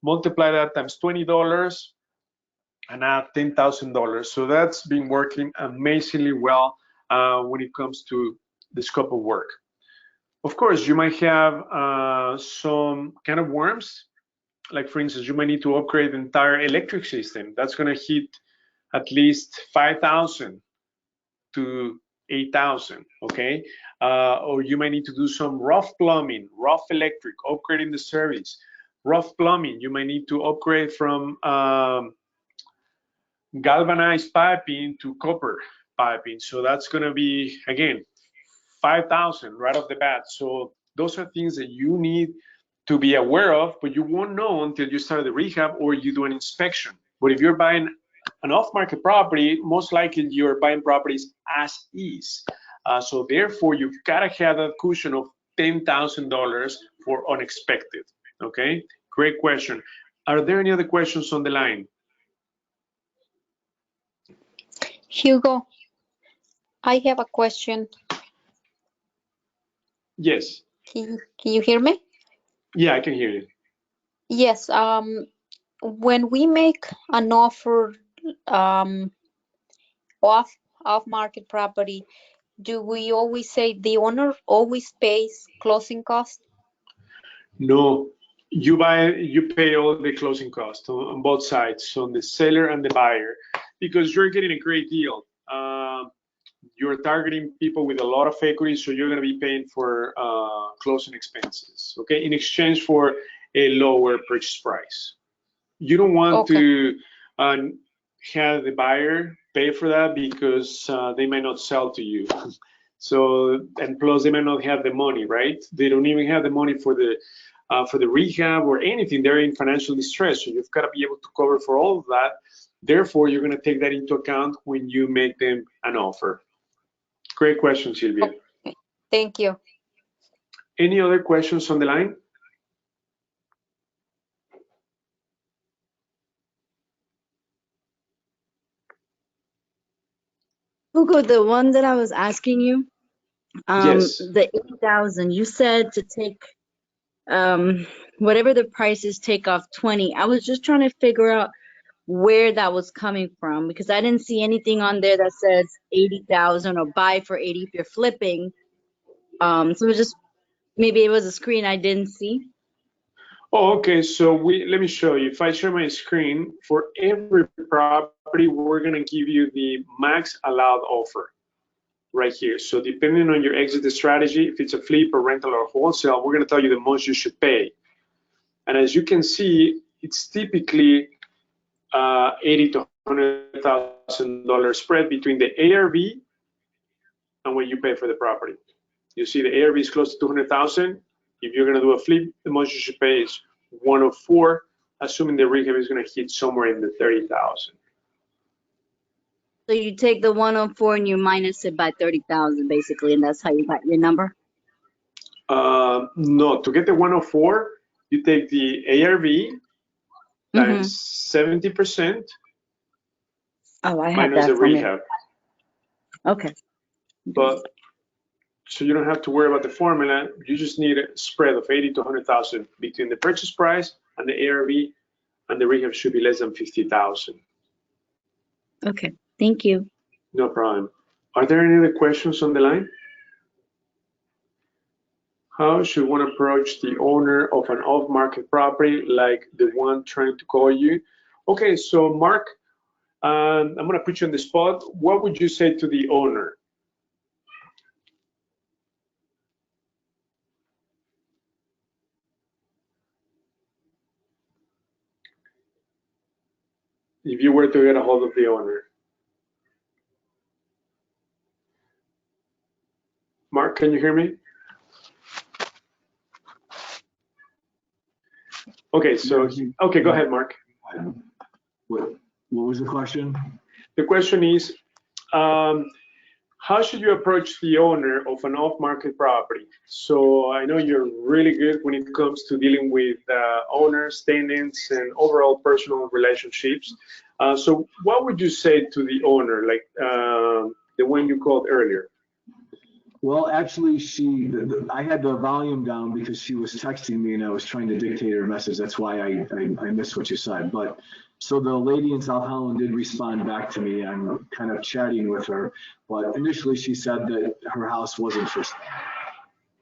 S1: multiply that times $20, and add $10,000. So that's been working amazingly well when it comes to the scope of work. Of course, you might have some kind of worms. Like for instance, you might need to upgrade the entire electric system. That's going to hit at least 5,000 to 8,000, okay? Or you might need to do some rough plumbing, rough electric, upgrading the service. Rough plumbing, you might need to upgrade from galvanized piping to copper piping. So that's going to be, again, 5,000 right off the bat. So those are things that you need to be aware of, but you won't know until you start the rehab or you do an inspection. But if you're buying an off-market property, most likely you're buying properties as is. So therefore, you've got to have that cushion of $10,000 for unexpected. Okay, great question. Are there any other questions on the line?
S5: Hugo, I have a question.
S1: Yes.
S5: Can you hear me?
S1: Yeah, I can hear you.
S5: Yes. When we make an offer off market property, do we always say the owner always pays closing costs?
S1: No, you pay all the closing costs on both sides, on the seller and the buyer, because you're getting a great deal. You're targeting people with a lot of equity, so you're going to be paying for closing expenses, okay, in exchange for a lower purchase price. You don't want to have the buyer pay for that because they might not sell to you. So, and plus they might not have the money, right? They don't even have the money for the rehab or anything. They're in financial distress, so you've got to be able to cover for all of that. Therefore, you're going to take that into account when you make them an offer. Great question, Sylvia.
S5: Okay. Thank you.
S1: Any other questions on the line?
S4: Hugo, the one that I was asking you,
S1: Yes.
S4: the 8,000, you said to take whatever the price is, take off 20. I was just trying to figure out where that was coming from, because I didn't see anything on there that says 80,000 or buy for 80 if you're flipping. So it was just, maybe it was a screen I didn't see.
S1: Oh, okay. So let me show you. If I share my screen, for every property, we're going to give you the max allowed offer right here. So depending on your exit strategy, if it's a flip or rental or wholesale, we're going to tell you the most you should pay. And as you can see, it's typically $80,000 to $100,000 spread between the ARV and what you pay for the property. You see the ARV is close to 200,000. If you're going to do a flip, the most you should pay is 104, assuming the rehab is going to hit somewhere in the 30,000.
S4: So you take the 104 and you minus it by 30,000 basically, and that's how you got your number?
S1: No, to get the 104, you take the ARV times 70%.
S4: Oh, I have
S1: minus
S4: that
S1: the
S4: from
S1: rehab.
S4: Okay.
S1: But so you don't have to worry about the formula. You just need a spread of 80 to 100,000 between the purchase price and the ARV and the rehab should be less than 50,000.
S4: Okay, thank you.
S1: No problem. Are there any other questions on the line? How should one approach the owner of an off-market property like the one trying to call you? Okay, so Mark, I'm going to put you on the spot. What would you say to the owner? If you were to get a hold of the owner? Mark, can you hear me? Okay, so, okay, go ahead, Mark.
S2: What was the question?
S1: The question is, how should you approach the owner of an off-market property? So I know you're really good when it comes to dealing with owners, tenants, and overall personal relationships. So what would you say to the owner, like the one you called earlier?
S2: Well, actually, I had the volume down because she was texting me and I was trying to dictate her message. That's why I missed what you said. But so the lady in SouthHolland did respond back to me. I'm kind of chatting with her, but initially she said that her house wasn't for sale.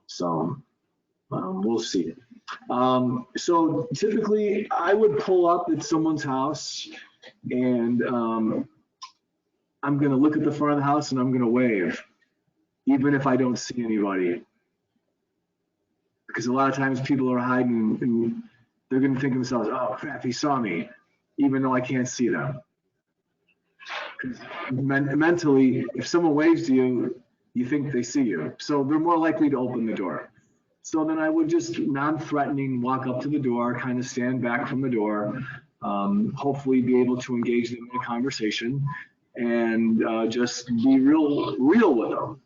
S2: So we'll see. So typically I would pull up at someone's house and I'm going to look at the front of the house and I'm going to wave, even if I don't see anybody. Because a lot of times people are hiding and they're going to think to themselves, oh crap, he saw me, even though I can't see them. Mentally, if someone waves to you, you think they see you. So they're more likely to open the door. So then I would just non-threatening walk up to the door, kind of stand back from the door, hopefully be able to engage them in a conversation and just be real with them.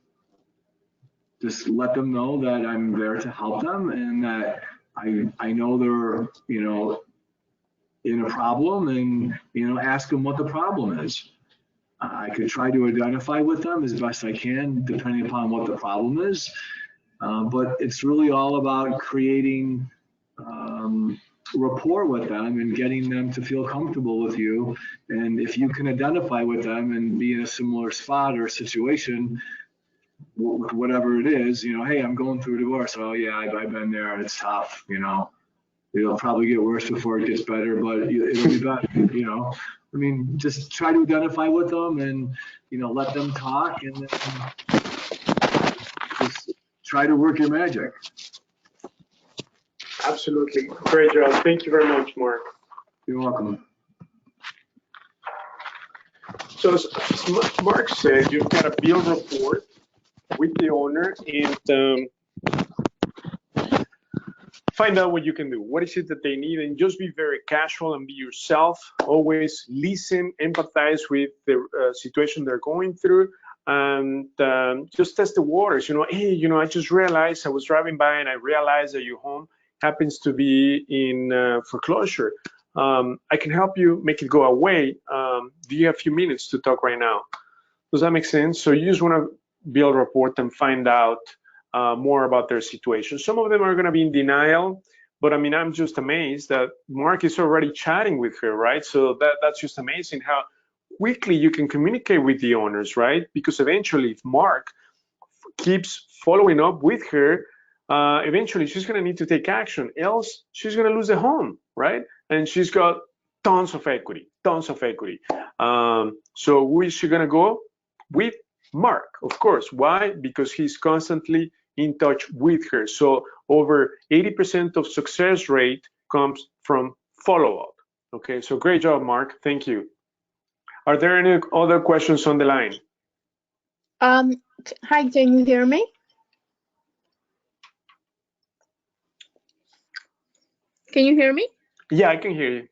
S2: Just let them know that I'm there to help them and that I know they're, in a problem and, ask them what the problem is. I could try to identify with them as best I can, depending upon what the problem is. But it's really all about creating rapport with them and getting them to feel comfortable with you. And if you can identify with them and be in a similar spot or situation, whatever it is, hey, I'm going through a divorce. Oh yeah, I've been there. It's tough. It'll probably get worse before it gets better, but it'll be better. Just try to identify with them and let them talk and then just try to work your magic.
S1: Absolutely, great job. Thank you very much, Mark.
S2: You're welcome.
S1: So as Mark said, you've got to build rapport with the owner and find out what you can do. What is it that they need? And just be very casual and be yourself. Always listen, empathize with the situation they're going through, and just test the waters. Hey, I just realized I was driving by and I realized that your home happens to be in foreclosure. I can help you make it go away. Do you have a few minutes to talk right now? Does that make sense? So you just want to build rapport and find out more about their situation. Some of them are going to be in denial, but I'm just amazed that Mark is already chatting with her, right? So that's just amazing how quickly you can communicate with the owners, right? Because eventually, if Mark keeps following up with her, eventually she's going to need to take action, else she's going to lose the home, right? And she's got tons of equity. So who is she going to go with? Mark, of course. Why? Because he's constantly in touch with her. So over 80% of success rate comes from follow-up. Okay, so great job, Mark. Thank you. Are there any other questions on the line?
S6: Hi, can you hear me? Can you hear me?
S1: Yeah, I can hear you.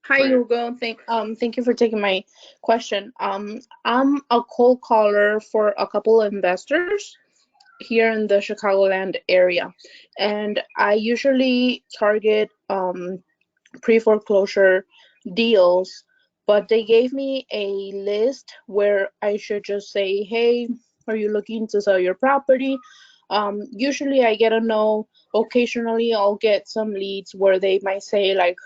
S6: Hi, Hugo. Thank you for taking my question. I'm a cold caller for a couple of investors here in the Chicagoland area, and I usually target pre-foreclosure deals, but they gave me a list where I should just say, hey, are you looking to sell your property? Usually I get a no. Occasionally I'll get some leads where they might say like,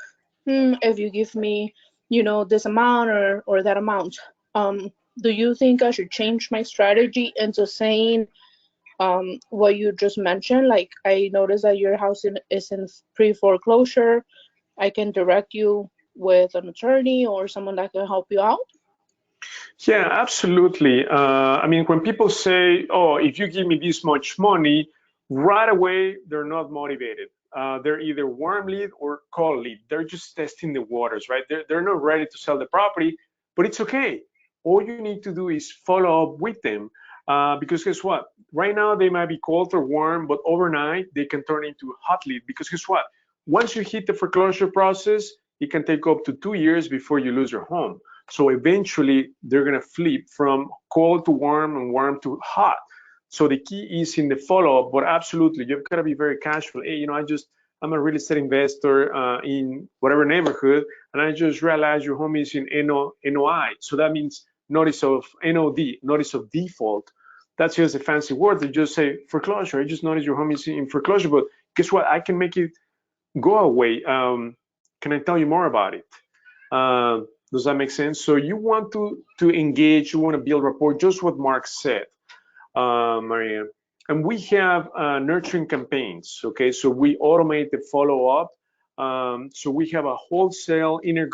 S6: if you give me, this amount or that amount, do you think I should change my strategy into saying what you just mentioned? Like, I noticed that your house is in pre-foreclosure. I can direct you with an attorney or someone that can help you out.
S1: Yeah, absolutely. I mean, when people say, "Oh, if you give me this much money," right away they're not motivated. They're either warm lead or cold lead. They're just testing the waters, right? They're not ready to sell the property, but it's okay. All you need to do is follow up with them, because guess what? Right now they might be cold or warm, but overnight they can turn into hot lead. Because guess what? Once you hit the foreclosure process, it can take up to 2 years before you lose your home. So eventually they're going to flip from cold to warm and warm to hot. So the key is in the follow-up, but absolutely, you've got to be very casual. Hey, I'm a real estate investor in whatever neighborhood, and I just realized your home is in NOI. So that means notice of NOD, notice of default. That's just a fancy word. They just say foreclosure. I just noticed your home is in foreclosure, but guess what? I can make it go away. Can I tell you more about it? Does that make sense? So you want to engage, you want to build rapport, just what Mark said, Maria. And we have nurturing campaigns, okay? So we automate the follow-up. So we have a wholesale inner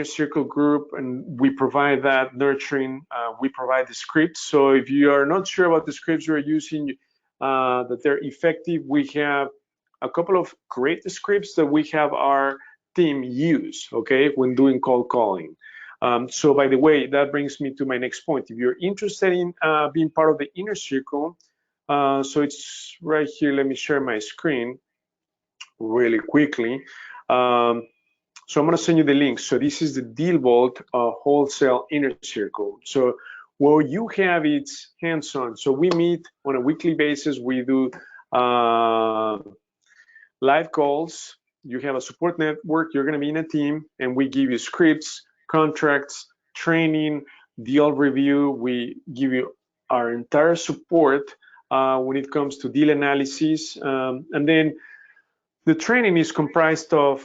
S1: circle group, and we provide that nurturing. We provide the scripts. So if you are not sure about the scripts you're using, that they're effective, we have a couple of great scripts that we have our team use, okay, when doing cold calling. So by the way, that brings me to my next point. If you're interested in being part of the inner circle, so it's right here. Let me share my screen really quickly. So I'm going to send you the link. So this is the DealVault wholesale inner circle. So what you have is hands-on. So we meet on a weekly basis. We do live calls. You have a support network. You're going to be in a team, and we give you scripts, contracts, training, deal review. We give you our entire support when it comes to deal analysis. And then the training is comprised of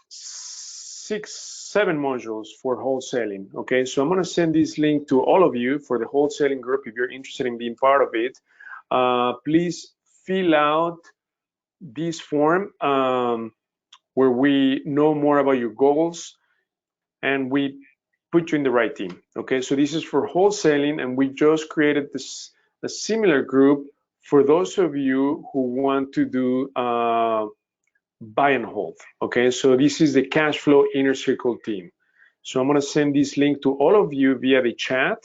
S1: 6-7 modules for wholesaling. Okay, so I'm going to send this link to all of you for the wholesaling group. If you're interested in being part of it, please fill out this form where we know more about your goals and we put you in the right team. Okay, so this is for wholesaling, and we just created a similar group for those of you who want to do buy and hold. Okay, so this is the cash flow inner circle team. So I'm going to send this link to all of you via the chat,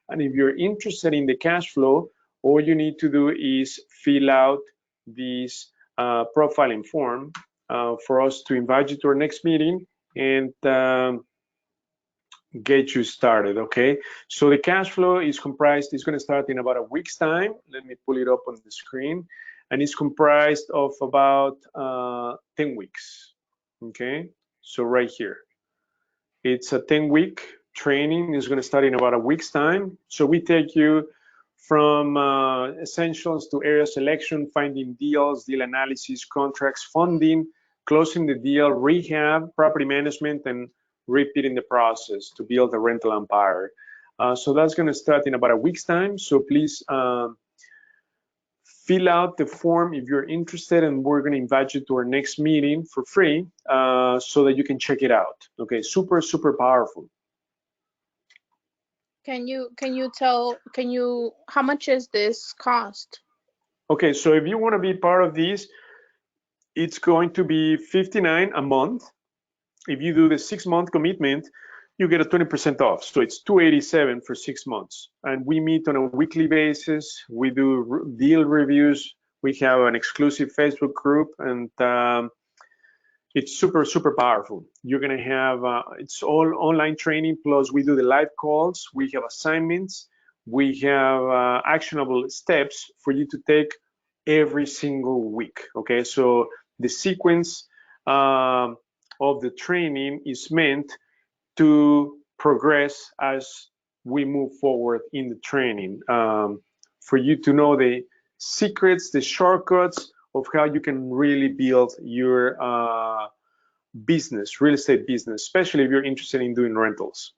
S1: and if you're interested in the cash flow, all you need to do is fill out this profiling form for us to invite you to our next meeting and get you started. Okay, so the cash flow is comprised, it's going to start in about a week's time. Let me pull it up on the screen, and it's comprised of about 10 weeks. Okay, so right here, it's a 10-week training. It's going to start in about a week's time. So we take you from essentials to area selection, finding deals, deal analysis, contracts, funding, closing the deal, rehab, property management, and repeating the process to build a rental empire. So that's going to start in about a week's time. So please fill out the form if you're interested, and we're going to invite you to our next meeting for free so that you can check it out. Okay, super, super powerful.
S6: How much is this cost?
S1: Okay, so if you want to be part of this, it's going to be $59 a month. If you do the 6-month commitment, you get a 20% off. So it's $287 for 6 months. And we meet on a weekly basis. We do deal reviews. We have an exclusive Facebook group, and it's super, super powerful. You're going to have, it's all online training, plus we do the live calls. We have assignments. We have actionable steps for you to take every single week. Okay, so the sequence of the training is meant to progress as we move forward in the training, for you to know the secrets, the shortcuts, of how you can really build your business, real estate business, especially if you're interested in doing rentals.